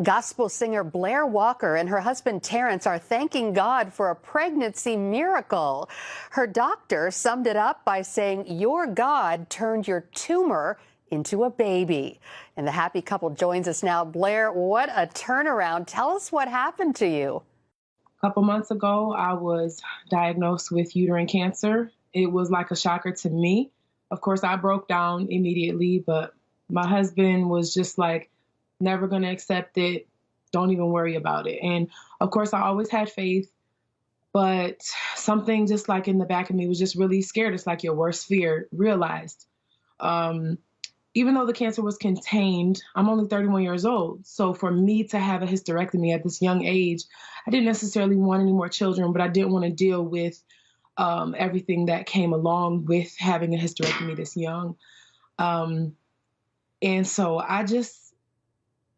Gospel singer Blair Walker and her husband Terrence are thanking God for a pregnancy miracle. Her doctor summed it up by saying, "Your God turned your tumor into a baby." And the happy couple joins us now. Blair, what a turnaround. Tell us what happened to you. A couple months ago, I was diagnosed with uterine cancer. It was like a shocker to me. Of course, I broke down immediately, but my husband was just like, never going to accept it. Don't even worry about it. And of course, I always had faith, but something just like in the back of me was just really scared. It's like your worst fear realized. Um, Even though the cancer was contained, I'm only 31 years old. So for me to have a hysterectomy at this young age, I didn't necessarily want any more children, but I didn't want to deal with everything that came along with having a hysterectomy this young. Um, and so I just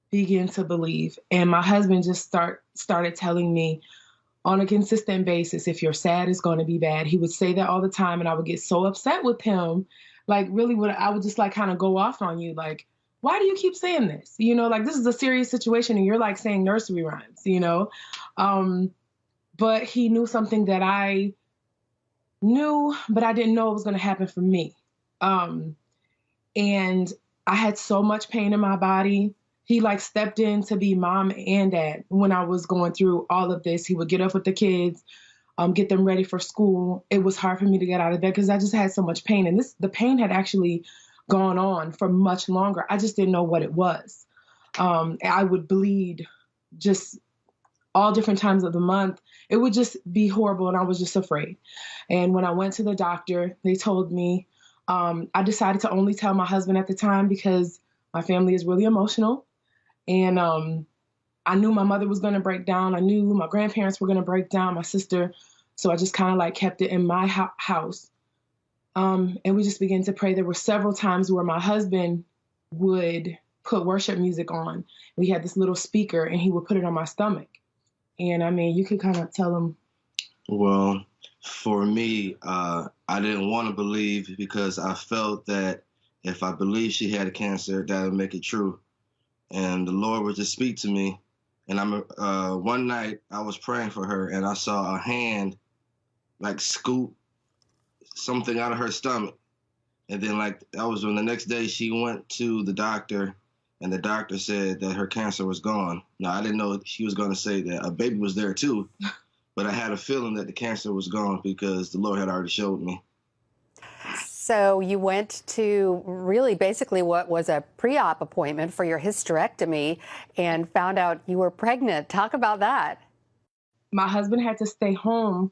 began to believe. And my husband just started telling me on a consistent basis, if you're sad, it's going to be bad. He would say that all the time, and I would get so upset with him. Like, really, I would just like kind of go off on you. Like, why do you keep saying this? Like this is a serious situation, and you're like saying nursery rhymes. But he knew something that I knew, but I didn't know it was going to happen for me. And I had so much pain in my body. He like stepped in to be mom and dad when I was going through all of this. He would get up with the kids, get them ready for school. It was hard for me to get out of bed because I just had so much pain. And the pain had actually gone on for much longer. I just didn't know what it was. I would bleed just all different times of the month. It would just be horrible, and I was just afraid. And when I went to the doctor, they told me, I decided to only tell my husband at the time because my family is really emotional. And I knew my mother was going to break down. I knew my grandparents were going to break down, my sister. So I just kind of like kept it in my house. And we just began to pray. There were several times where my husband would put worship music on. We had this little speaker, and he would put it on my stomach. And I mean, you could kind of tell him. Well, for me, I didn't want to believe because I felt that if I believed she had cancer, that would make it true. And the Lord would just speak to me. And one night I was praying for her, and I saw a hand like scoop something out of her stomach. And then like that was when the next day she went to the doctor, and the doctor said that her cancer was gone. Now, I didn't know she was going to say that a baby was there too, but I had a feeling that the cancer was gone because the Lord had already showed me. So you went to really basically what was a pre-op appointment for your hysterectomy and found out you were pregnant. Talk about that. My husband had to stay home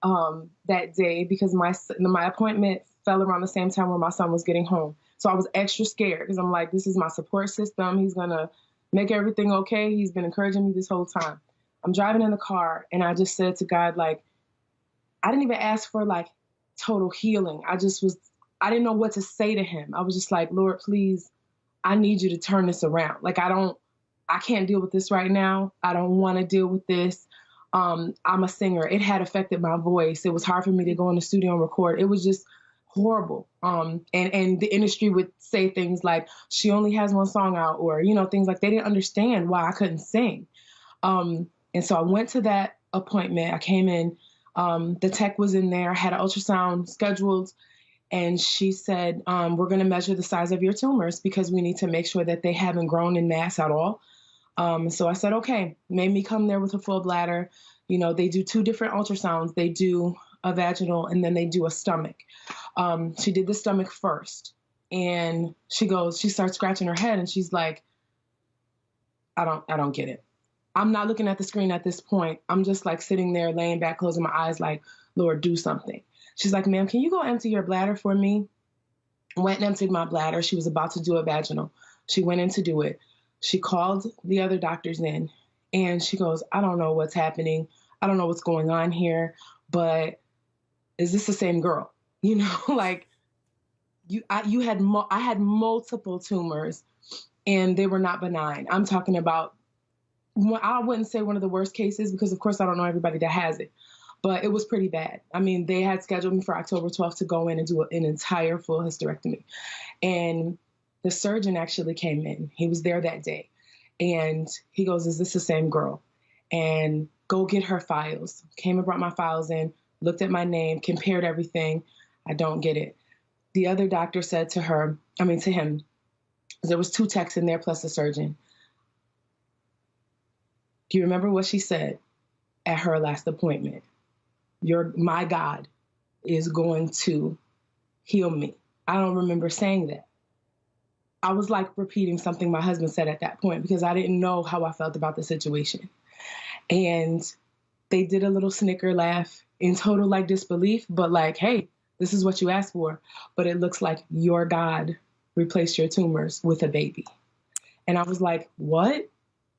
that day because my appointment fell around the same time where my son was getting home. So I was extra scared because I'm like, this is my support system. He's going to make everything okay. He's been encouraging me this whole time. I'm driving in the car, and I just said to God, like, I didn't even ask for like total healing. I didn't know what to say to him. I was just like, Lord, please, I need you to turn this around. Like, I can't deal with this right now. I don't want to deal with this. I'm a singer. It had affected my voice. It was hard for me to go in the studio and record. It was just horrible. And the industry would say things like, she only has one song out, or, things like they didn't understand why I couldn't sing. And so I went to that appointment. I came in, the tech was in there. I had an ultrasound scheduled. And she said, we're going to measure the size of your tumors because we need to make sure that they haven't grown in mass at all. So I said, okay, made me come there with a full bladder. They do 2 different ultrasounds. They do a vaginal, and then they do a stomach. She did the stomach first, and she starts scratching her head, and she's like, I don't get it. I'm not looking at the screen at this point. I'm just like sitting there, laying back, closing my eyes, like, Lord, do something. She's like, ma'am, can you go empty your bladder for me? Went and emptied my bladder. She was about to do a vaginal. She went in to do it. She called the other doctors in, and she goes, I don't know what's happening. I don't know what's going on here, but is this the same girl? Like I had multiple tumors, and they were not benign. I'm talking about, I wouldn't say one of the worst cases because, of course, I don't know everybody that has it. But it was pretty bad. I mean, they had scheduled me for October 12th to go in and do an entire full hysterectomy. And the surgeon actually came in. He was there that day. And he goes, is this the same girl? And go get her files. Came and brought my files in, looked at my name, compared everything. I don't get it. The other doctor said to him, there was 2 techs in there plus a surgeon. Do you remember what she said at her last appointment? My God is going to heal me. I don't remember saying that. I was like repeating something my husband said at that point because I didn't know how I felt about the situation. And they did a little snicker laugh in total like disbelief, but like, hey, this is what you asked for. But it looks like your God replaced your tumors with a baby. And I was like, what?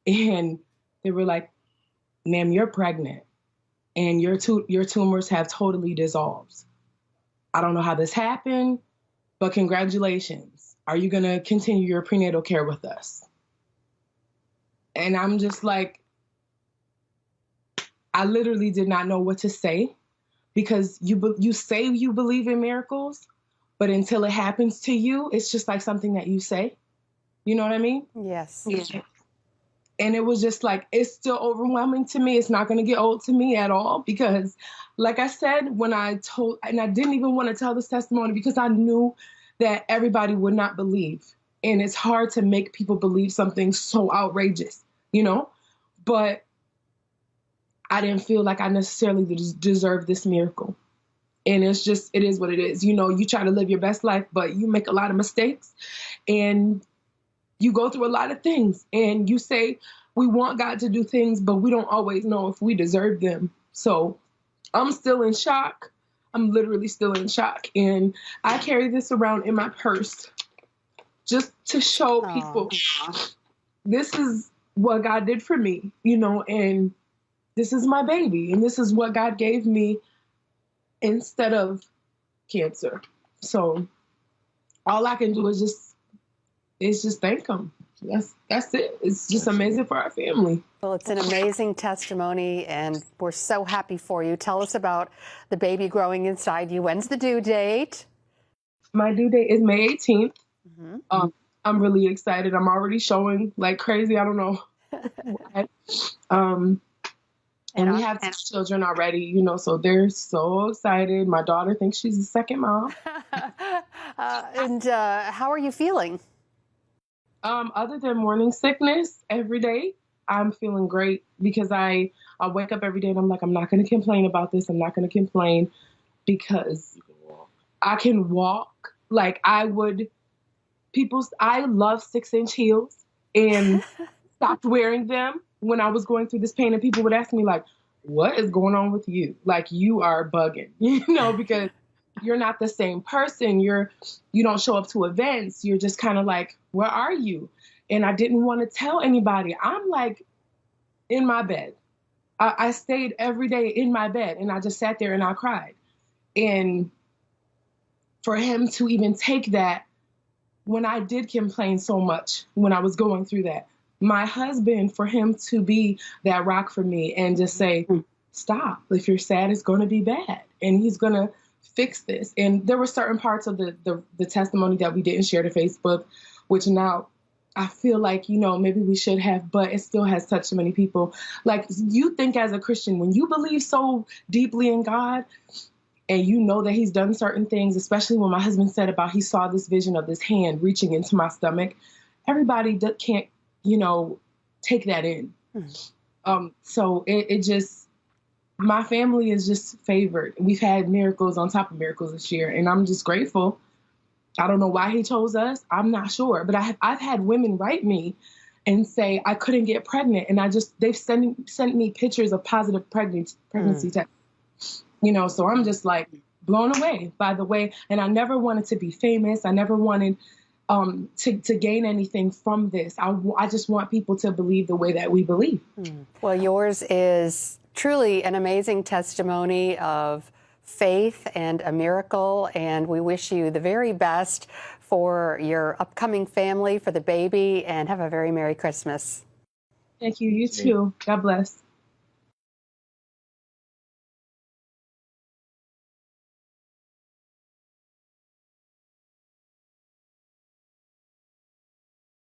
And they were like, ma'am, you're pregnant and your tumors have totally dissolved. I don't know how this happened, but congratulations. Are you going to continue your prenatal care with us? And I'm just like, I literally did not know what to say because you say you believe in miracles, but until it happens to you, it's just like something that you say. You know what I mean? Yes. Yeah. And it was just like, it's still overwhelming to me. It's not going to get old to me at all because, like I said, and I didn't even want to tell this testimony because I knew that everybody would not believe. And it's hard to make people believe something so outrageous, you know? But I didn't feel like I necessarily deserved this miracle. And it is what it is. You know, you try to live your best life, but you make a lot of mistakes and you go through a lot of things and you say, we want God to do things, but we don't always know if we deserve them. So I'm still in shock. I'm literally still in shock. And I carry this around in my purse just to show people this is what God did for me, you know, and this is my baby. And this is what God gave me instead of cancer. So all I can do is just thank him. That's it. It's just amazing for our family. Well, it's an amazing testimony, and we're so happy for you. Tell us about the baby growing inside you. When's the due date? My due date is May 18th. Mm-hmm. I'm really excited. I'm already showing like crazy. I don't know why. And we have 2 children already, you know, so they're so excited. My daughter thinks she's the second mom. How are you feeling? Other than morning sickness every day, I'm feeling great because I wake up every day and I'm like, I'm not going to complain about this. I'm not going to complain because I can walk. Like I love 6-inch heels and stopped wearing them when I was going through this pain, and people would ask me like, what is going on with you? Like you are bugging, you know, because you're not the same person. You don't show up to events. You're just kind of like, where are you? And I didn't want to tell anybody. I'm like in my bed. I stayed every day in my bed and I just sat there and I cried. And for him to even take that when I did complain so much when I was going through that, my husband, for him to be that rock for me and just say, stop. If you're sad, it's going to be bad. And he's going to fix this. And there were certain parts of the testimony that we didn't share to Facebook, which now I feel like, you know, maybe we should have, but it still has touched so many people. Like you think as a Christian, when you believe so deeply in God and you know that he's done certain things, especially when my husband said about he saw this vision of this hand reaching into my stomach, everybody can't, you know, take that in. So it just, my family is just favored. We've had miracles on top of miracles this year, and I'm just grateful. I don't know why he chose us. I'm not sure, but I've had women write me and say I couldn't get pregnant, and they've sent me pictures of positive pregnancy tests. You know, so I'm just like blown away by the way. And I never wanted to be famous. I never wanted to gain anything from this. I just want people to believe the way that we believe. Well, yours is truly an amazing testimony of faith and a miracle, and we wish you the very best for your upcoming family, for the baby, and have a very Merry Christmas. Thank you. You too. God bless.